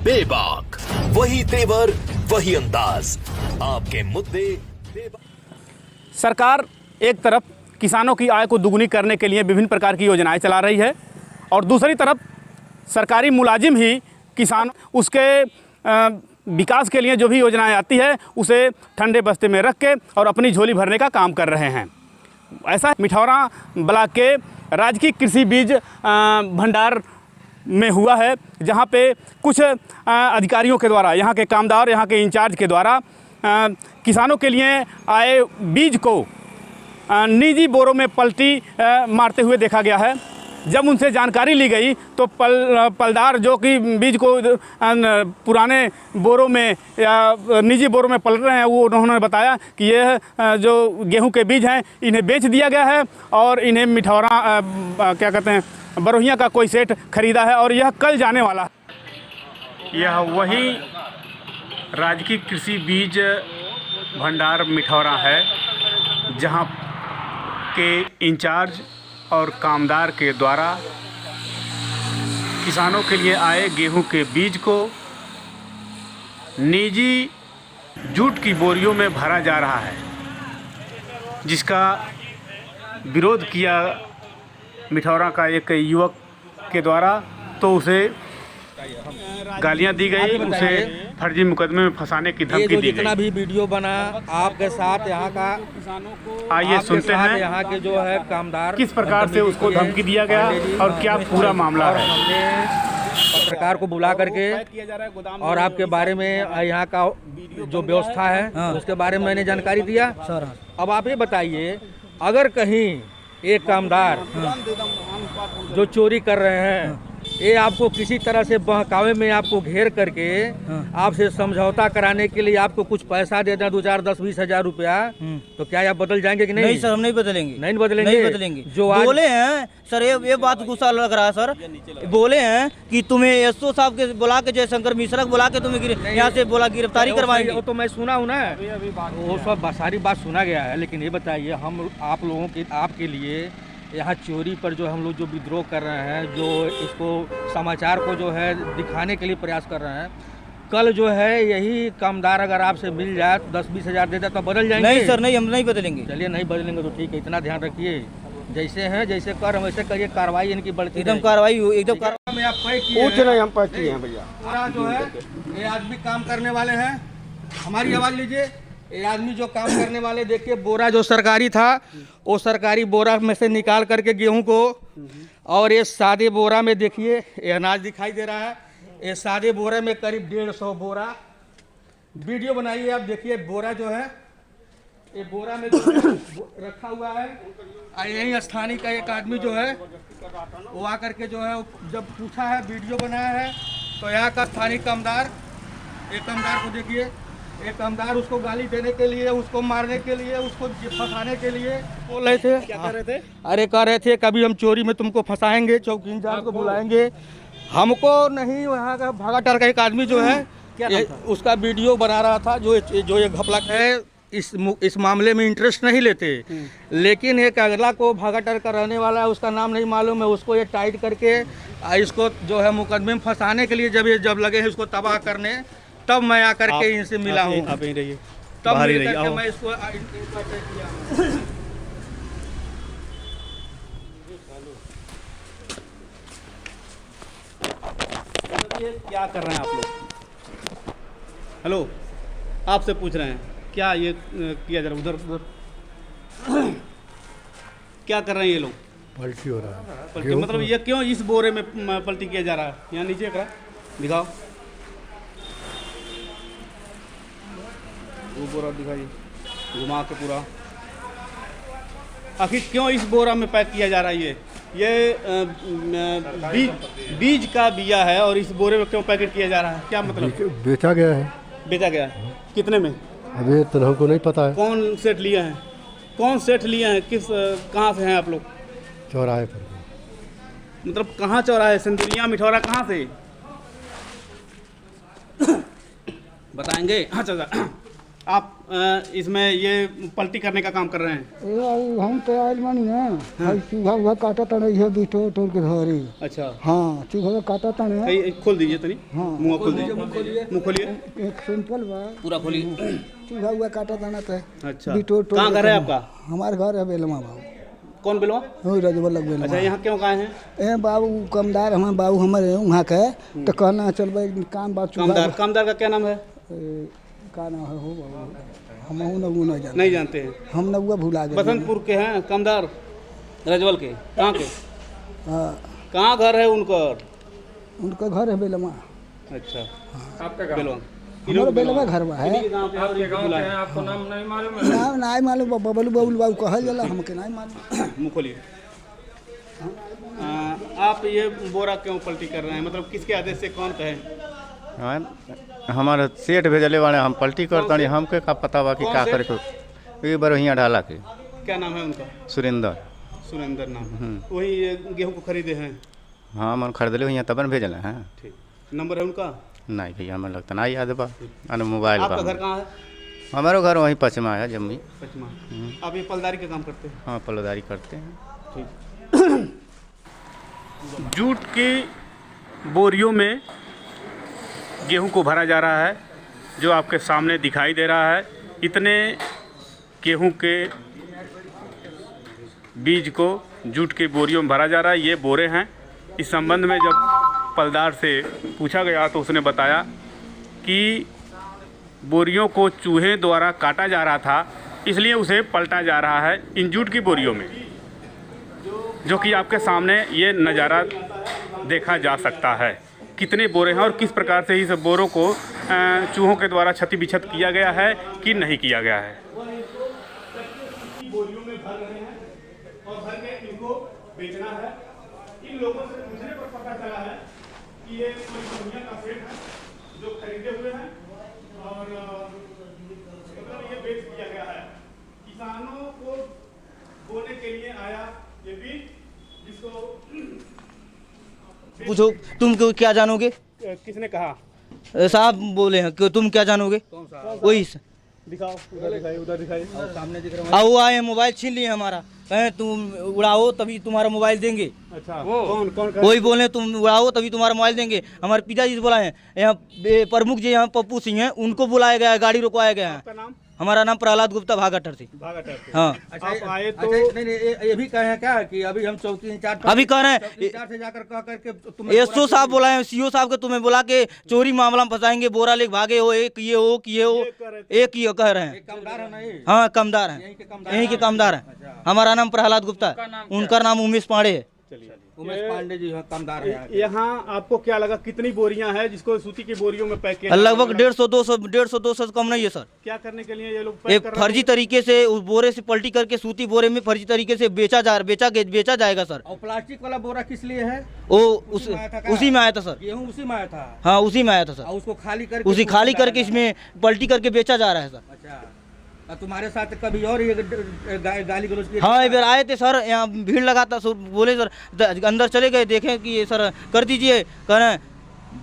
बेबाक, वही तेवर वही अंदाज, आपके मुद्दे बेबाक। सरकार एक तरफ किसानों की आय को दुगनी करने के लिए विभिन्न प्रकार की योजनाएं चला रही है और दूसरी तरफ सरकारी मुलाजिम ही किसान उसके विकास के लिए जो भी योजनाएं आती है उसे ठंडे बस्ते में रख के और अपनी झोली भरने का काम कर रहे हैं। ऐसा मिठौरा ब्लॉक के राजकीय कृषि बीज भंडार में हुआ है, जहां पे कुछ अधिकारियों के द्वारा, यहां के कामदार, यहां के इंचार्ज के द्वारा किसानों के लिए आए बीज को निजी बोरों में पलटी मारते हुए देखा गया है। जब उनसे जानकारी ली गई तो पलदार जो कि बीज को पुराने बोरों में या निजी बोरों में पलट रहे हैं, वो उन्होंने बताया कि यह जो गेहूं के बीज हैं इन्हें बेच दिया गया है और इन्हें मिठौरा क्या कहते हैं बरोहिया का कोई सेट खरीदा है और यह कल जाने वाला है। यह वही राजकीय कृषि बीज भंडार मिठौरा है जहां के इंचार्ज और कामदार के द्वारा किसानों के लिए आए गेहूं के बीज को निजी जूट की बोरियों में भरा जा रहा है, जिसका विरोध किया मिठौरा का एक युवक के द्वारा। तो उसे गालियां दी गई, उसे फर्जी मुकदमे में फंसाने की धमकी दी गई। जितना भी वीडियो बना आपके साथ यहाँ का, आइए सुनते हैं यहाँ के जो है कामदार किस प्रकार से उसको धमकी दिया गया और क्या पूरा मामला है। हमने पत्रकार को बुला करके और आपके बारे में यहाँ का जो व्यवस्था है उसके बारे में मैंने जानकारी दिया। अब आप ये बताइए, अगर कहीं एक कामदार जो चोरी कर रहे हैं, ये आपको किसी तरह से बहकावे में आपको घेर करके आपसे समझौता कराने के लिए आपको कुछ पैसा दे दें, 2-4, 10-20 हजार रुपया, तो क्या आप बदल जाएंगे कि नहीं? नहीं सर, हम नहीं बदलेंगे। नहीं बदलेंगे? नहीं बदलेंगे। जो बोले हैं सर, ये बात गुस्सा लग रहा है सर। बोले हैं कि तुम्हें एसओ साहब के बुला के, जयशंकर मिश्रा को बुला के तुम्हें यहाँ से बोला गिरफ्तारी करवाएंगे। वो तो मैं सुना हूँ ना, वो सब सारी बात सुना गया है। लेकिन ये बताइए, हम आप लोगों के आपके लिए यहाँ चोरी पर जो हम लोग जो विद्रोह कर रहे हैं, जो इसको समाचार को जो है दिखाने के लिए प्रयास कर रहे हैं, कल जो है यही कामदार अगर आपसे मिल जाए 10-20 हजार देता तो बदल जाएंगे? नहीं सर, नहीं, हम नहीं बदलेंगे। चलिए नहीं बदलेंगे तो ठीक है, इतना ध्यान रखिए। जैसे हैं जैसे कर वैसे करिए, कार्रवाई इनकी बढ़ती एकदम कार्रवाई एकदम में आप पूछ रहे हैं, हम पैक किए हैं भैया। जो है ये आदमी काम करने वाले हैं, हमारी आवाज़ लीजिए। ये आदमी जो काम करने वाले, देखिए बोरा जो सरकारी था वो सरकारी बोरा में से निकाल करके गेहूं को, और ये सादे बोरा में देखिए ये अनाज दिखाई दे रहा है। ये सादे बोरे में करीब 150 बोरा। वीडियो बनाइए आप, देखिए बोरा जो है ये बोरा में जो रखा हुआ है। यही स्थानीय का एक आदमी जो है वो आकर के जो है जब पूछा है, वीडियो बनाया है, तो यहाँ का स्थानीय कामदार, एक कामदार को देखिए, एक कामदार उसको गाली देने के लिए, उसको मारने के लिए, उसको फंसाने के लिए बोल रहे थे। क्या कर रहे थे? अरे कह रहे थे कभी हम चोरी में तुमको फंसाएंगे, चौकी इंचार्ज को बुलाएंगे। हमको नहीं, वहाँ का भागाटार का एक आदमी जो है उसका वीडियो बना रहा था, जो ये घपला है। इस मामले में इंटरेस्ट नहीं लेते, लेकिन एक अगला को भागाटार का रहने वाला है, उसका नाम नहीं मालूम है, उसको ये टाइट करके इसको जो है मुकदमे में फंसाने के लिए जब लगे हैं उसको तबाह करने, तब मैं आकर के इनसे मिला हूँ। आप यहीं रहिए, तब बाहर ही मिल रहिए, करके आओ। मैं इसको क्या कर रहे हैं आप लोग? हेलो, आपसे पूछ रहे हैं क्या ये किया जा रहा है? उधर क्या कर रहे हैं ये लोग? पलटी हो रहा है। पलटी मतलब ये क्यों इस बोरे में पलटी किया जा रहा है? यहाँ नीचे करा दिखाओ, वो बोरा दिखाइए, घुमा के पूरा। आखिर क्यों इस बोरा में पैक किया जा रहा है? ये बीज का बिया है और इस बोरे में क्यों पैकेट किया जा रहा है? क्या मतलब? बेचा गया है। बेचा गया है? कितने में? अभी तो हमको नहीं पता है। कौन सेठ लिए हैं? कौन सेठ लिए हैं? किस कहाँ से हैं आप लोग? चौराहे पर। मतलब कहाँ चौराहे? सिंदुरिया मिठौरा कहाँ से बताएंगे? अच्छा, आप इसमें ये पलटी करने का काम कर रहे हैं? हम तो आयल मानी ना चूहा उहा काटा तड़े है बीटो टोल के घरे। अच्छा, हाँ चूहा काटा तड़े कहीं खोल दीजिए तनी। हाँ। मुंह खोल दीजिए, मुंह खोलिए, एक सिंपल बा पूरा खोलिए। चूहा उहा काटा तड़ा तो अच्छा, बीटो टोल कहाँ घर है आपका? हमारे घर है बेलमा बाबू। कौन बिलवा? रजवा लग बेलमा। अच्छा, यहाँ क्यों आए हैं? ए बाबू कमदार हमारे बाबू हमारे वहाँ के तो कहना चल भाई काम बात कामदार, कामदार का क्या नाम है? का नाम है हो बाबू हम नहीं जानते हैं। हम नौआ भुला गए। बसंतपुर के हैं कामदार, रजवल के। कहाँ के? हाँ कहाँ घर है उनका? उनका घर है बेलमा। अच्छा, आपका घर? बेलवा। हमारा बेलमा घर बा है। आपको नाम नहीं मालूम है? नाम नहीं मालूम, बबलू बबलू बाबू कहल जाला, हमके नहीं मालूम। मुँह खोलिए। आप ये बोरा क्यों पलटी कर रहे हैं, मतलब किसके आदेश से, कौन कहे? हमारे सेठ भेजले वाले हम पलटी करता नहीं, हमके का पता बा कि का करे को ये बरहिया ढाला के। क्या नाम है उनका? सुरेंद्र। सुरेंद्र नाम है। वही गेहूं को खरीदे हैं? हाँ मन खरीदले यहाँ तब न भेजले हैं। ठीक, नंबर है उनका? नहीं भैया हमें लगता नहीं याद बा, अनु मोबाइल बा। आपका घर कहाँ है? हमारा घर वहीं पचमा है, जम्मी पचमा। आप ये पलदारी का काम करते हैं? हाँ पलोदारी करते हैं। ठीक। जूट की बोरियों में गेहूं को भरा जा रहा है, जो आपके सामने दिखाई दे रहा है। इतने गेहूं के बीज को जूट की बोरियों में भरा जा रहा है। ये बोरे हैं। इस संबंध में जब पलदार से पूछा गया तो उसने बताया कि बोरियों को चूहे द्वारा काटा जा रहा था, इसलिए उसे पलटा जा रहा है इन जूट की बोरियों में, जो कि आपके सामने ये नज़ारा देखा जा सकता है। कितने बोरे हैं और किस प्रकार से इस बोरों को चूहों के द्वारा क्षति विक्षत किया गया है कि नहीं किया गया है। बोरियों में भर रहे हैं और भर के इनको बेचना है। इन लोगों से पूछने पर पता चला है कि ये कोई दुनिया का सेठ है जो खरीदे हुए हैं और मतलब ये बेच दिया गया है। किसानों को बोने के लिए आया ये बीज, जिसको पूछो तुम क्या जानोगे? किसने कहा? साहब बोले हैं कि तुम क्या जानोगे? वही दिखाओ, उधर दिखाइए, उधर दिखाइए। सामने दिख रहा है। वो आए मोबाइल छीन लिए हमारा, कहें तुम उड़ाओ तभी तुम्हारा मोबाइल देंगे। अच्छा, कौन कौन? वही बोले तुम उड़ाओ तभी तुम्हारा मोबाइल देंगे। हमारे पिताजी से बुलाए हैं, यहाँ प्रमुख जी यहाँ पप्पू सिंह हैं, उनको बुलाया गया है, गाड़ी रुकवाया गया है। आपका नाम? हमारा नाम प्रहलाद गुप्ता भागाठर से। हाँ। अच्छा, आप आए तो नहीं ये भी कहे हैं क्या कि अभी हम चौकी इंचार्ज अभी कह रहे हैं से जाकर कह करके तुम्हें एसओ साहब बुलाए, सीओ साहब के तुम्हें बुला के चोरी मामला में फंसाएंगे, बोरा लेके भागे हो, एक ये हो कि ये हो, एक ये कह रहे हैं। कमदार है नहीं? हाँ कमदार हैं, यहीं के कमदार हैं। हमारा नाम प्रहलाद गुप्ता, उनका नाम उमेश पांडे है। उमेश पांडे जी कमदार है। यहाँ आपको क्या लगा कितनी बोरियां हैं जिसको सूती की बोरियों में पैक किया? लगभग 150-200 कम नहीं है सर। क्या करने के लिए ये लोग एक पैक कर रहे फर्जी तरीके से उस बोरे से पलटी करके सूती बोरे में फर्जी तरीके से बेचा जाएगा सर। और प्लास्टिक वाला बोरा किस लिए है? वो उसी में आया था सर। गेहूँ उसी में आया था? हाँ उसी में आया था सर। और उसको खाली करके इसमें पलटी करके बेचा जा रहा है सर। अच्छा, तुम्हारे साथ कभी और ये गाली गलौज की? हाँ एक बार आए थे सर, यहाँ भीड़ लगा था, बोले सर अंदर चले गए, देखें कि ये सर कर दीजिए, कह रहे हैं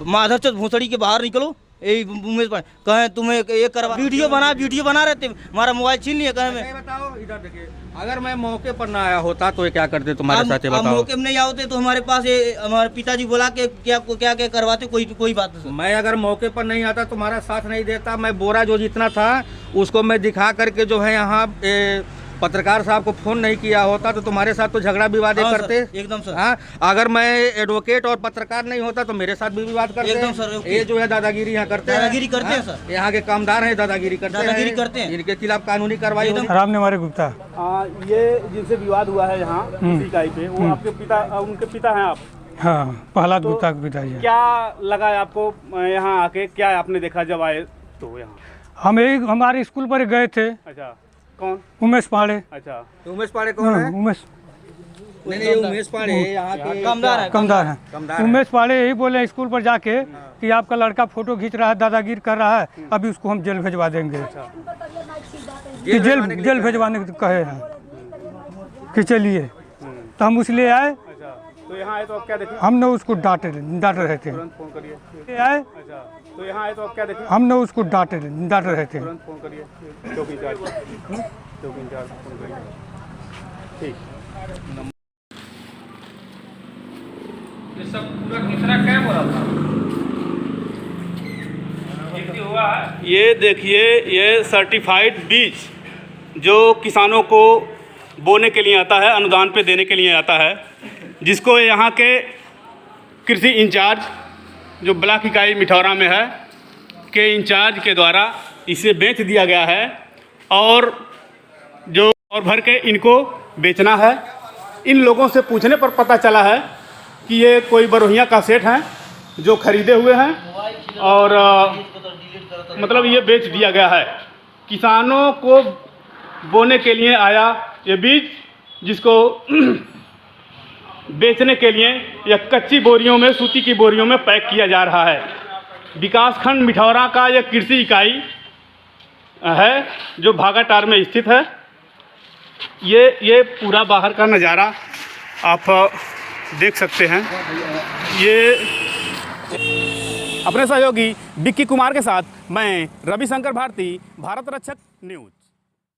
माधव चंद भूसड़ी के बाहर निकलो, उमेश पर कहें तुम्हें ये करवा, वीडियो बना रहे थे, हमारा मोबाइल छीन लिए। कहें बताओ इधर देखिए, अगर मैं मौके पर ना आया होता तो ये क्या करते तुम्हारे साथ? आप मौके में नहीं आओते तो हमारे पास ये हमारे पिताजी बोला के क्या करवाते, कोई बात नहीं। मैं अगर मौके पर नहीं आता तुम्हारा साथ नहीं देता, मैं बोरा जो जितना था उसको मैं दिखा करके जो है यहाँ पत्रकार साहब को फोन नहीं किया होता तो तुम्हारे साथ तो झगड़ा विवाद करते एकदम सर। हाँ, अगर मैं एडवोकेट और पत्रकार नहीं होता तो मेरे साथ भी विवाद करते एकदम सर। ये जो है दादागिरी यहाँ करते हैं सर। यहाँ के कामदार हैं, दादागिरी करते हैं, इनके खिलाफ कानूनी कार्रवाई। राम निवारे गुप्ता। ये जिनसे विवाद हुआ है यहाँ इकाई पे, वो आपके पिता, उनके पिता हैं आप? हाँ प्रहलाद गुप्ता के पिताजी। क्या लगा आपको यहाँ आके, क्या आपने देखा जब आए तो यहाँ? हम एक हमारे स्कूल पर गए थे। अच्छा, कौन? उमेश पांडे। अच्छा, उमेश पांडे कौन है? उमेश उमेश पांडे यहाँ के कमदार है। उमेश पांडे यही बोले स्कूल पर जाके कि आपका लड़का फोटो खींच रहा है, दादागिरी कर रहा है, अभी उसको हम जेल भेजवा देंगे। कि जेल भेजवाने को कहे हैं कि चलिए, तो हम इसलिए आए। तो यहाँ आए तो आप क्या देखें? हमने उसको डांट रहे थे। फोन करिए। आए अच्छा, तो यहाँ आए तो आप क्या देखें? हमने उसको डांट रहे थे। तुरंत फोन करिए चौकी इंचार्ज चौकी इंचार्ज फोन करिए। ठीक। ये सब पूरा कितना क्या बोला था? हुआ है। ये देखिए, ये सर्टिफाइड बीज जो किसानों को बोने के लिए आता है, अनुदान पे देने के लिए आता है, जिसको यहाँ के कृषि इंचार्ज जो ब्लॉक इकाई मिठौरा में है के इंचार्ज के द्वारा इसे बेच दिया गया है और जो और भर के इनको बेचना है। इन लोगों से पूछने पर पता चला है कि ये कोई बरोहिया का सेठ हैं जो खरीदे हुए हैं और मतलब ये बेच दिया गया है। किसानों को बोने के लिए आया ये बीज, जिसको बेचने के लिए या कच्ची बोरियों में, सूती की बोरियों में पैक किया जा रहा है। विकासखंड मिठौरा का यह कृषि इकाई है जो भागाटार में स्थित है। ये पूरा बाहर का नज़ारा आप देख सकते हैं। ये अपने सहयोगी विक्की कुमार के साथ मैं रविशंकर भारती, भारत रक्षक न्यूज़।